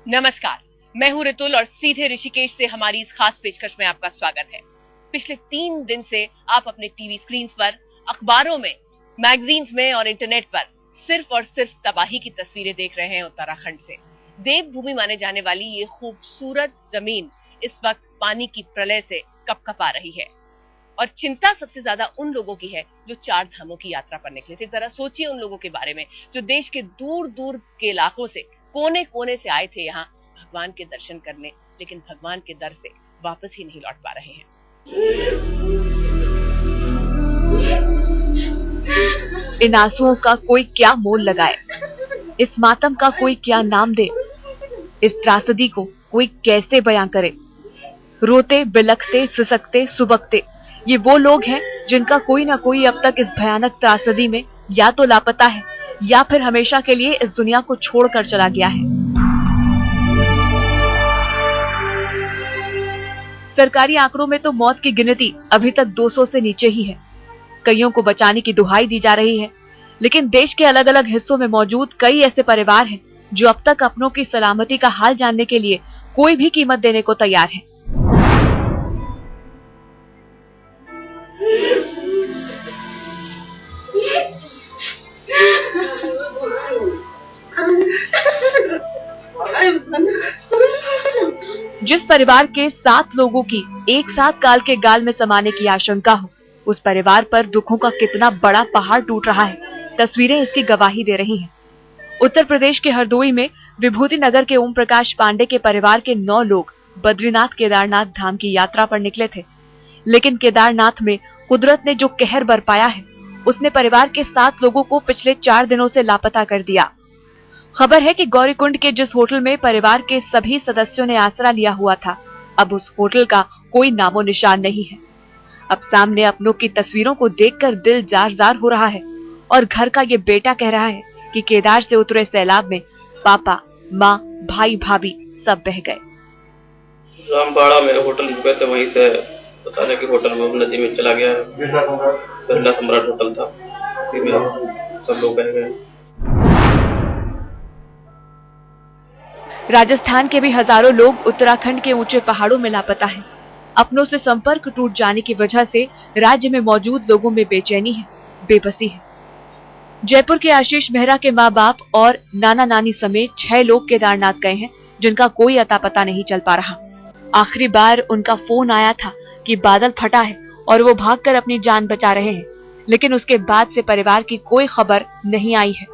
नमस्कार, मैं हूं रितुल और सीधे ऋषिकेश से हमारी इस खास पेशकश में आपका स्वागत है। पिछले 3 दिन से आप अपने टीवी स्क्रीन पर, अखबारों में, मैगजीन्स में और इंटरनेट पर सिर्फ और सिर्फ तबाही की तस्वीरें देख रहे हैं उत्तराखंड से। देवभूमि माने जाने वाली ये खूबसूरत जमीन इस वक्त पानी की प्रलय से कपकपा रही है और चिंता सबसे ज्यादा उन लोगों की है जो 4 धामों की यात्रा पर निकले थे। जरा सोचिए उन लोगों के बारे में जो देश के दूर दूर के इलाकों से, कोने कोने से आए थे यहाँ भगवान के दर्शन करने, लेकिन भगवान के दर से वापस ही नहीं लौट पा रहे हैं। इन आंसुओं का कोई क्या मोल लगाए, इस मातम का कोई क्या नाम दे, इस त्रासदी को कोई कैसे बयां करे। रोते, बिलखते, सिसकते, सुबकते ये वो लोग हैं जिनका कोई ना कोई अब तक इस भयानक त्रासदी में या तो लापता है या फिर हमेशा के लिए इस दुनिया को छोड़कर चला गया है। सरकारी आंकड़ों में तो मौत की गिनती अभी तक 200 से नीचे ही है। कईयों को बचाने की दुहाई दी जा रही है, लेकिन देश के अलग अलग हिस्सों में मौजूद कई ऐसे परिवार हैं जो अब तक अपनों की सलामती का हाल जानने के लिए कोई भी कीमत देने को तैयार हैं। जिस परिवार के 7 लोगों की एक साथ काल के गाल में समाने की आशंका हो, उस परिवार पर दुखों का कितना बड़ा पहाड़ टूट रहा है, तस्वीरें इसकी गवाही दे रही हैं। उत्तर प्रदेश के हरदोई में विभूति नगर के ओम प्रकाश पांडे के परिवार के 9 लोग बद्रीनाथ केदारनाथ धाम की यात्रा पर निकले थे, लेकिन केदारनाथ में कुदरत ने जो कहर बरपाया है, उसने परिवार के 7 लोगों को पिछले 4 दिनों से लापता कर दिया। खबर है कि गौरीकुंड के जिस होटल में परिवार के सभी सदस्यों ने आसरा लिया हुआ था, अब उस होटल का कोई नामो निशान नहीं है। अब सामने अपनों की तस्वीरों को देखकर दिल जार जार हो रहा है और घर का ये बेटा कह रहा है कि केदार से उतरे सैलाब में पापा, माँ, भाई, भाभी सब बह गए। रामबाड़ा में होटल रुके थे, वहीं से बता रहे कि होटल में नदी में चला गया है। बिरला सम्राट होटल था, उसी में सब लोग बह गए। राजस्थान के भी हजारों लोग उत्तराखंड के ऊंचे पहाड़ों में लापता हैं। अपनों से संपर्क टूट जाने की वजह से राज्य में मौजूद लोगों में बेचैनी है, बेबसी है। जयपुर के आशीष मेहरा के माँ बाप और नाना नानी समेत 6 लोग केदारनाथ गए हैं, जिनका कोई अता पता नहीं चल पा रहा। आखिरी बार उनका फोन आया था कि बादल फटा है और वो भागकर अपनी जान बचा रहे हैं, लेकिन उसके बाद से परिवार की कोई खबर नहीं आई है।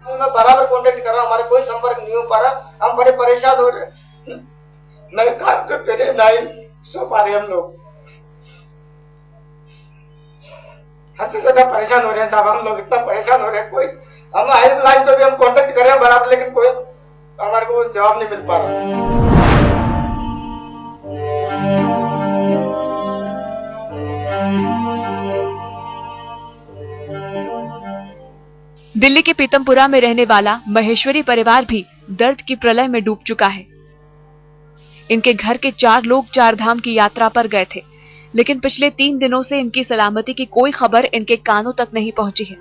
मैं बराबर कांटेक्ट कर रहा हूँ, हमारे कोई संपर्क नहीं हो पा रहा। हम बड़े परेशान हो रहे हैं, न काम करते रहे, ना ही सो पा रहे हम लोग। हद से ज्यादा परेशान हो रहे हैं साहब, हम लोग इतना परेशान हो रहे हैं। कोई हम हेल्पलाइन पे भी हम कांटेक्ट कर रहे हैं बराबर, लेकिन कोई हमारे को जवाब नहीं मिल पा रहा। दिल्ली के पीतमपुरा में रहने वाला महेश्वरी परिवार भी दर्द की प्रलय में डूब चुका है। इनके घर के 4 लोग 4 धाम की यात्रा पर गए थे, लेकिन पिछले 3 दिनों से इनकी सलामती की कोई खबर इनके कानों तक नहीं पहुंची है।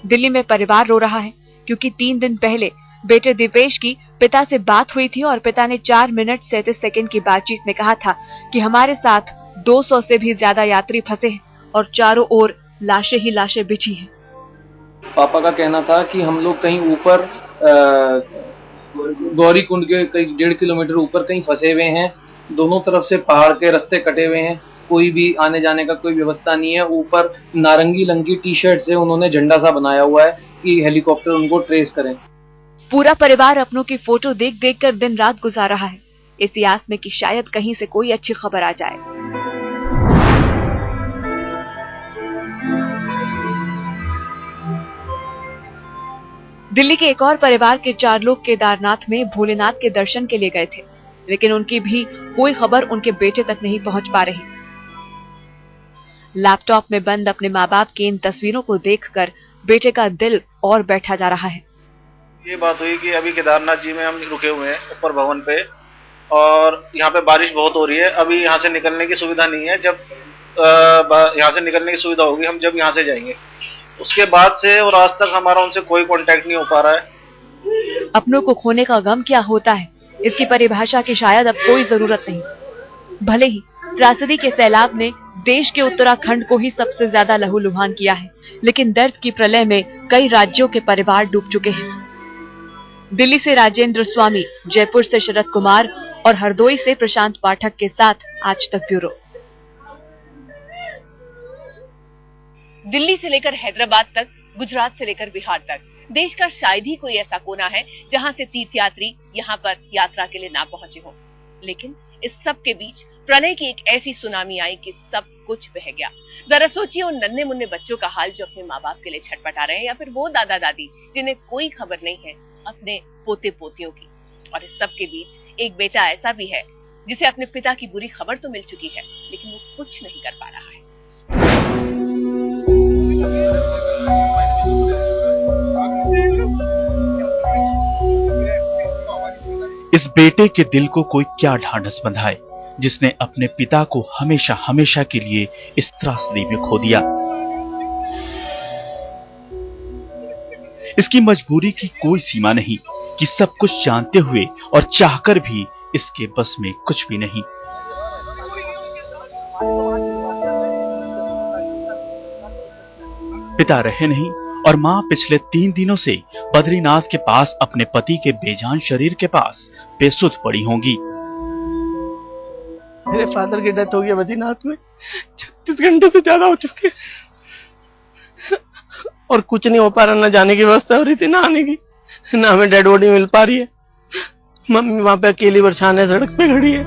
दिल्ली में परिवार रो रहा है क्योंकि 3 दिन पहले बेटे दिवेश की पिता से बात हुई थी और पिता ने 4 मिनट 37 सेकंड की बातचीत में कहा था कि हमारे साथ 200 से भी ज्यादा यात्री फंसे हैं और चारों ओर लाशें ही लाशें बिछी हैं। पापा का कहना था कि हम लोग कहीं ऊपर गौरीकुंड के कहीं 1.5 किलोमीटर ऊपर कहीं फंसे हुए हैं। दोनों तरफ से पहाड़ के रास्ते कटे हुए हैं, कोई भी आने जाने का कोई व्यवस्था नहीं है। ऊपर नारंगी रंगी टी-शर्ट से उन्होंने झंडा सा बनाया हुआ है कि हेलीकॉप्टर उनको ट्रेस करें। पूरा परिवार अपनों की फोटो देख देख कर दिन रात गुजार रहा है, इसी आस में कि शायद कहीं से कोई अच्छी खबर आ जाए। दिल्ली के एक और परिवार के 4 लोग केदारनाथ में भोलेनाथ के दर्शन के लिए गए थे, लेकिन उनकी भी कोई खबर उनके बेटे तक नहीं पहुंच पा रही। लैपटॉप में बंद अपने माँ बाप की इन तस्वीरों को देखकर बेटे का दिल और बैठा जा रहा है। ये बात हुई कि अभी केदारनाथ जी में हम रुके हुए हैं ऊपर भवन पे, और यहाँ पे बारिश बहुत हो रही है। अभी यहाँ से निकलने की सुविधा नहीं है। जब यहाँ से निकलने की सुविधा होगी हम जब यहाँ से जाएंगे। उसके बाद से और आज तक हमारा उनसे कोई कांटेक्ट नहीं हो पा रहा है। अपनों को खोने का गम क्या होता है, इसकी परिभाषा की शायद अब कोई जरूरत नहीं। भले ही त्रासदी के सैलाब ने देश के उत्तराखंड को ही सबसे ज्यादा लहूलुहान किया है, लेकिन दर्द की प्रलय में कई राज्यों के परिवार डूब चुके हैं। दिल्ली से राजेंद्र स्वामी, जयपुर से शरद कुमार और हरदोई से प्रशांत पाठक के साथ आज तक ब्यूरो। दिल्ली से लेकर हैदराबाद तक, गुजरात से लेकर बिहार तक, देश का शायद ही कोई ऐसा कोना है जहां से तीर्थयात्री यहां पर यात्रा के लिए ना पहुंचे हों। लेकिन इस सब के बीच प्रलय की एक ऐसी सुनामी आई कि सब कुछ बह गया। जरा सोचिए उन नन्हे मुन्ने बच्चों का हाल जो अपने माँ बाप के लिए छटपटा रहे हैं, या फिर वो दादा दादी जिन्हें कोई खबर नहीं है अपने पोते पोतियों की। और इस सब के बीच एक बेटा ऐसा भी है जिसे अपने पिता की बुरी खबर तो मिल चुकी है, लेकिन वो कुछ नहीं कर पा रहा है। इस बेटे के दिल को कोई क्या ढांढस बंधाए जिसने अपने पिता को हमेशा हमेशा के लिए इस त्रासदी में खो दिया। इसकी मजबूरी की कोई सीमा नहीं कि सब कुछ जानते हुए और चाहकर भी इसके बस में कुछ भी नहीं। पिता रहे नहीं और मां पिछले 3 दिनों से बद्रीनाथ के पास अपने पति के बेजान शरीर के पास बेसुध पड़ी होंगी। मेरे फादर की डेथ हो गई बद्रीनाथ में, 36 घंटे से ज्यादा हो चुके और कुछ नहीं हो पा रहा। ना जाने की व्यवस्था हो रही थी, ना आने की, ना हमें डेड बॉडी मिल पा रही है। मम्मी वहां पे अकेली परेशान है, सड़क पे खड़ी है।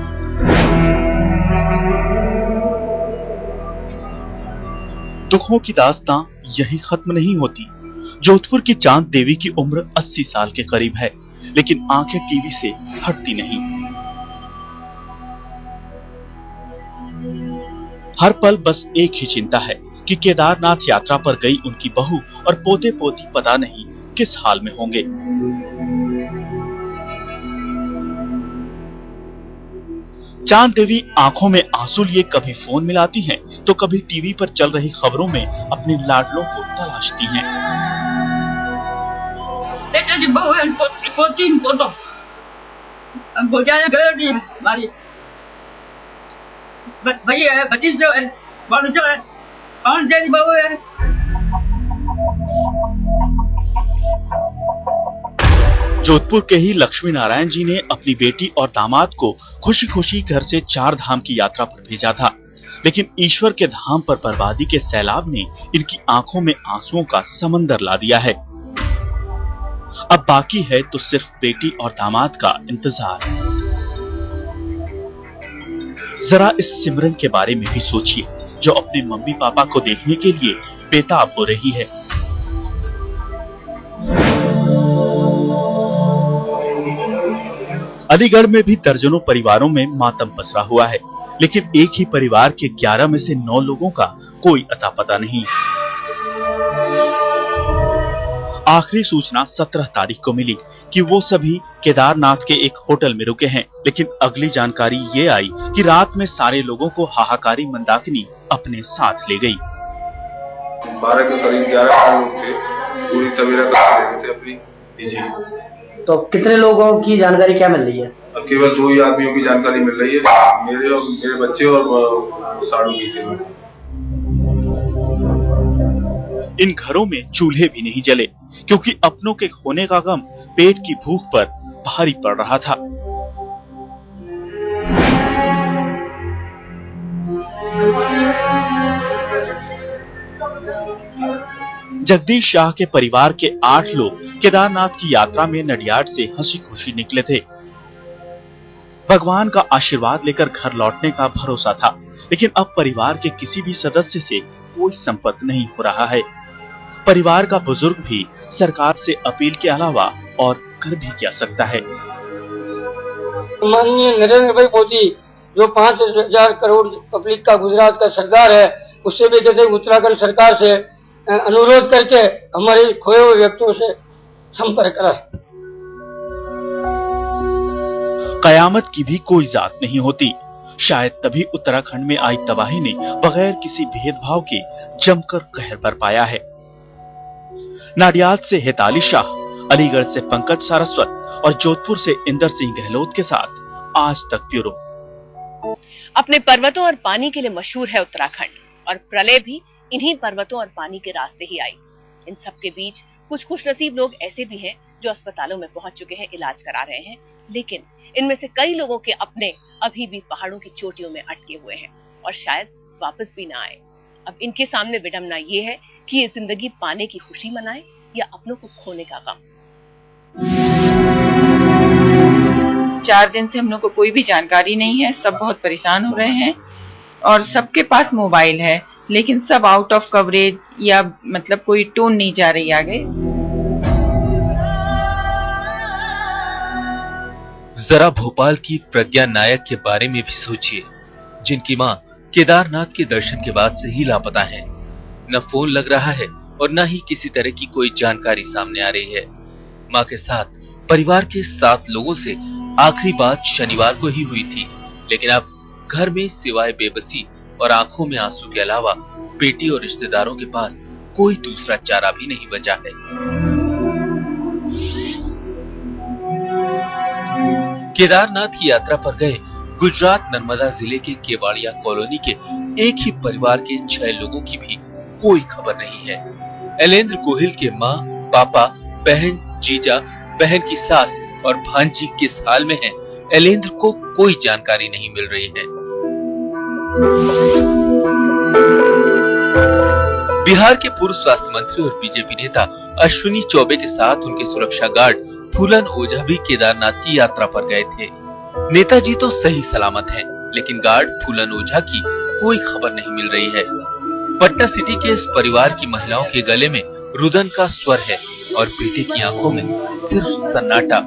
दुखों की दास्तां यही खत्म नहीं होती। जोधपुर की चांद देवी की उम्र 80 साल के करीब है, लेकिन आंखें टीवी से हटती नहीं। हर पल बस एक ही चिंता है कि केदारनाथ यात्रा पर गई उनकी बहू और पोते पोती पता नहीं किस हाल में होंगे। चांद देवी आंखों में आंसू लिए कभी फोन मिलाती हैं, तो कभी टीवी पर चल रही खबरों में अपने लाडलों को तलाशती हैं। बेटा जी बहू है, पोती पोतो हमारी भैया है, भतीजो है, भांजो है, भांजे की बहू है। जोधपुर के ही लक्ष्मी नारायण जी ने अपनी बेटी और दामाद को खुशी खुशी घर से 4 धाम की यात्रा पर भेजा था, लेकिन ईश्वर के धाम पर बर्बादी के सैलाब ने इनकी आंखों में आंसुओं का समंदर ला दिया है। अब बाकी है तो सिर्फ बेटी और दामाद का इंतजार। जरा इस सिमरन के बारे में भी सोचिए, जो अपने मम्मी पापा को देखने के लिए बेताब हो रही है। अलीगढ़ में भी दर्जनों परिवारों में मातम पसरा हुआ है, लेकिन एक ही परिवार के 11 में से 9 लोगों का कोई अता पता नहीं। आखिरी सूचना 17 तारीख को मिली कि वो सभी केदारनाथ के एक होटल में रुके हैं, लेकिन अगली जानकारी ये आई कि रात में सारे लोगों को हाहाकारी मंदाकिनी अपने साथ ले गई। 12 के करीब 11 लोग थे, पूरी तबीयत थे अपनी। जी, तो कितने लोगों की जानकारी क्या मिल रही है? केवल 2 ही आदमियों की जानकारी मिल रही है, मेरे और मेरे बच्चे और साड़ू की थे। इन घरों में चूल्हे भी नहीं जले, क्योंकि अपनों के खोने का गम पेट की भूख पर भारी पड़ रहा था। जगदीश शाह के परिवार के 8 लोग केदारनाथ की यात्रा में नडियाड से हंसी खुशी निकले थे। भगवान का आशीर्वाद लेकर घर लौटने का भरोसा था, लेकिन अब परिवार के किसी भी सदस्य से कोई संपर्क नहीं हो रहा है। परिवार का बुजुर्ग भी सरकार से अपील के अलावा और कर भी क्या सकता है। माननीय नरेंद्र भाई मोदी जो 5,000 करोड़ पब्लिक का गुजरात का सरदार है, उससे भी जैसे उत्तराखंड सरकार से अनुरोध करके हमारे खोए हुए व्यक्तियों से संपर्क करा। कयामत की भी कोई जात नहीं होती। शायद तभी उत्तराखंड में आई तबाही ने बगैर किसी भेदभाव के जमकर कहर बरपाया है। नाडियाद से हेताली शाह, अलीगढ़ से पंकज सारस्वत और जोधपुर से इंदर सिंह गहलोत के साथ आज तक ब्यूरो। अपने पर्वतों और पानी के लिए मशहूर है उत्तराखंड, और प्रलय भी इन्हीं पर्वतों और पानी के रास्ते ही आई। इन सब के बीच कुछ खुशनसीब लोग ऐसे भी हैं जो अस्पतालों में पहुंच चुके हैं, इलाज करा रहे हैं, लेकिन इनमें से कई लोगों के अपने अभी भी पहाड़ों की चोटियों में अटके हुए हैं और शायद वापस भी ना आए। अब इनके सामने विडंबना ये है कि ये जिंदगी पाने की खुशी मनाए या अपनों को खोने का गम। 4 दिन से हम लोग को कोई भी जानकारी नहीं है, सब बहुत परेशान हो रहे हैं और सबके पास मोबाइल है, लेकिन सब आउट ऑफ कवरेज या मतलब कोई टोन नहीं जा रही आगे। जरा भोपाल की प्रज्ञा नायक के बारे में भी सोचिए, जिनकी मां केदारनाथ के दर्शन के बाद से ही लापता है। न फोन लग रहा है और न ही किसी तरह की कोई जानकारी सामने आ रही है। मां के साथ परिवार के 7 लोगों से आखिरी बात शनिवार को ही हुई थी, लेकिन अब घर में सिवाय बेबसी और आंखों में आंसू के अलावा बेटी और रिश्तेदारों के पास कोई दूसरा चारा भी नहीं बचा है। केदारनाथ की यात्रा पर गए गुजरात नर्मदा जिले के केवाड़िया कॉलोनी के एक ही परिवार के 6 लोगों की भी कोई खबर नहीं है। ऐलेंद्र गोहिल के माँ, पापा, बहन, जीजा, बहन की सास और भांजी किस हाल में हैं, ऐलेंद्र को कोई जानकारी नहीं मिल रही है। बिहार के पूर्व स्वास्थ्य मंत्री और बीजेपी नेता अश्विनी चौबे के साथ उनके सुरक्षा गार्ड फूलन ओझा भी केदारनाथ की यात्रा पर गए थे। नेताजी तो सही सलामत हैं, लेकिन गार्ड फूलन ओझा की कोई खबर नहीं मिल रही है। पटना सिटी के इस परिवार की महिलाओं के गले में रुदन का स्वर है और बेटे की आंखों में सिर्फ सन्नाटा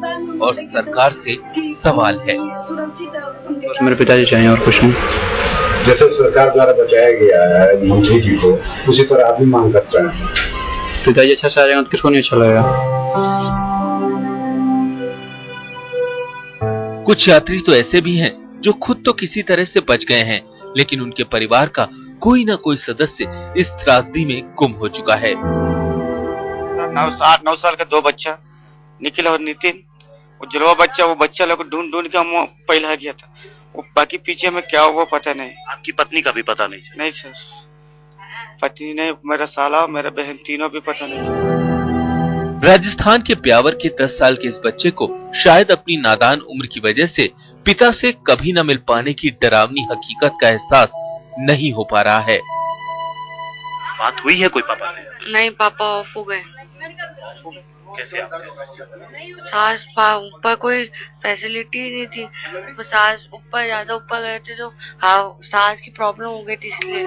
और सरकार से सवाल है। मेरे पिताजी चाहिए और कुछ नहीं। जैसे सरकार द्वारा बचाया गया है मंत्री जी को, उसी तरह आप भी मांग करते हैं। पिताजी अच्छा से आ जाएगा तो किसको नहीं अच्छा लगेगा। कुछ यात्री तो ऐसे भी हैं जो खुद तो किसी तरह से बच गए हैं, लेकिन उनके परिवार का कोई ना कोई सदस्य इस त्रासदी में गुम हो चुका है। 9 साल का 2 बच्चा निखिल और नितिन, वो जुड़वा बच्चा, वो बच्चा लोग ढूंढ के हम पहला गया था। वो बाकी पीछे में क्या हुआ पता नहीं। आपकी पत्नी का भी पता नहीं? नहीं सर, पत्नी नहीं, मेरा साला, मेरा बहन, तीनों भी पता नहीं। राजस्थान के ब्यावर के 10 साल के इस बच्चे को शायद अपनी नादान उम्र की वजह से पिता से कभी न मिल पाने की डरावनी हकीकत का एहसास नहीं हो पा रहा है। बात हुई है कोई पापा से? नहीं, पापा ऑफ हो गए। कैसे? सास ऊपर कोई फैसिलिटी नहीं थी, सास ऊपर ज्यादा ऊपर गए थे तो सास की प्रॉब्लम हो गई थी, इसलिए।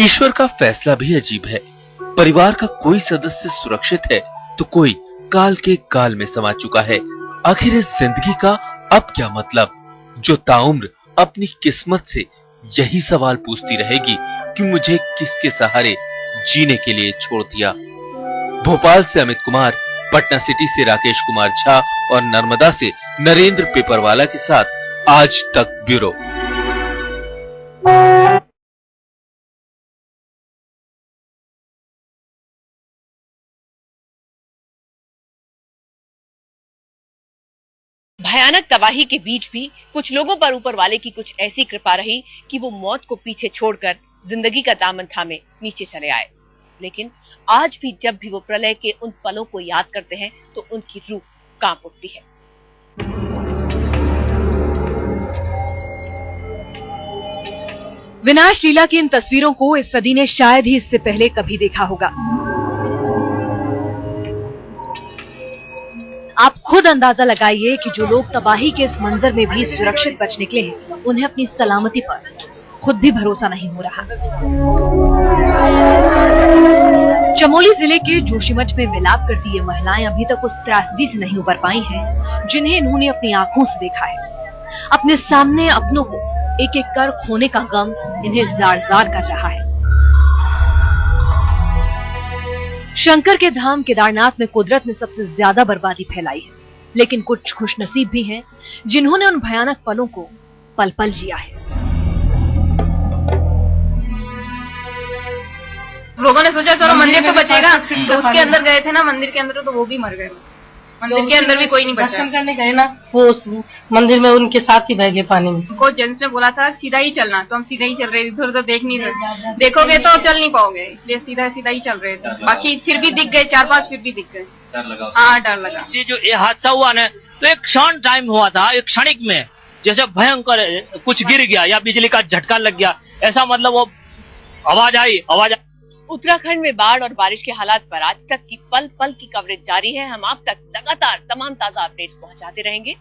ईश्वर का फैसला भी अजीब है। परिवार का कोई सदस्य सुरक्षित है तो कोई काल के गाल में समा चुका है। आखिर इस जिंदगी का अब क्या मतलब, जो ताउम्र अपनी किस्मत से यही सवाल पूछती रहेगी कि मुझे किसके सहारे जीने के लिए छोड़ दिया। भोपाल से अमित कुमार, पटना सिटी से राकेश कुमार झा और नर्मदा से नरेंद्र पेपरवाला के साथ आज तक ब्यूरो। भयानक तबाही के बीच भी कुछ लोगों पर ऊपर वाले की कुछ ऐसी कृपा रही कि वो मौत को पीछे छोड़कर जिंदगी का दामन थामे नीचे चले आए। लेकिन आज भी जब भी वो प्रलय के उन पलों को याद करते हैं तो उनकी रूह कांप उठती है। विनाश लीला की इन तस्वीरों को इस सदी ने शायद ही इससे पहले कभी देखा होगा। आप खुद अंदाजा लगाइए कि जो लोग तबाही के इस मंजर में भी सुरक्षित बच निकले हैं, उन्हें अपनी सलामती पर खुद भी भरोसा नहीं हो रहा। चमोली जिले के जोशीमठ में मिलाप करती ये महिलाएं अभी तक उस त्रासदी से नहीं उबर पाई हैं, जिन्हें इन्होंने अपनी आंखों से देखा है। अपने सामने अपनों को एक एक कर खोने का गम इन्हें जार जार कर रहा है। शंकर के धाम केदारनाथ में कुदरत ने सबसे ज्यादा बर्बादी फैलाई है, लेकिन कुछ खुशनसीब भी हैं जिन्होंने उन भयानक पलों को पल पल जिया है। लोगों ने सोचा चलो मंदिर तो बचेगा, तो उसके अंदर गए थे ना, मंदिर के अंदर, तो वो भी मर गए। मंदिर के अंदर भी कोई नहीं बचा। दर्शन करने गए ना, वो उस मंदिर में उनके साथ ही बह गए पानी में। को जेंट्स ने बोला था सीधा ही चलना, तो हम सीधा ही चल रहे थे, इधर उधर देख नहीं रहे, देखोगे तो चल नहीं पाओगे, इसलिए सीधा सीधा ही चल रहे थे। बाकी फिर भी दिख गए 4-5, फिर भी दिख गए। हाँ, डर लगा। जो ये हादसा हुआ ना, तो एक क्षण टाइम हुआ था, एक क्षणिक में जैसे भयंकर कुछ गिर गया या बिजली का झटका लग गया, ऐसा मतलब वो आवाज आई। उत्तराखंड में बाढ़ और बारिश के हालात पर आज तक की पल पल की कवरेज जारी है। हम आप तक लगातार तमाम ताजा अपडेट्स पहुंचाते रहेंगे।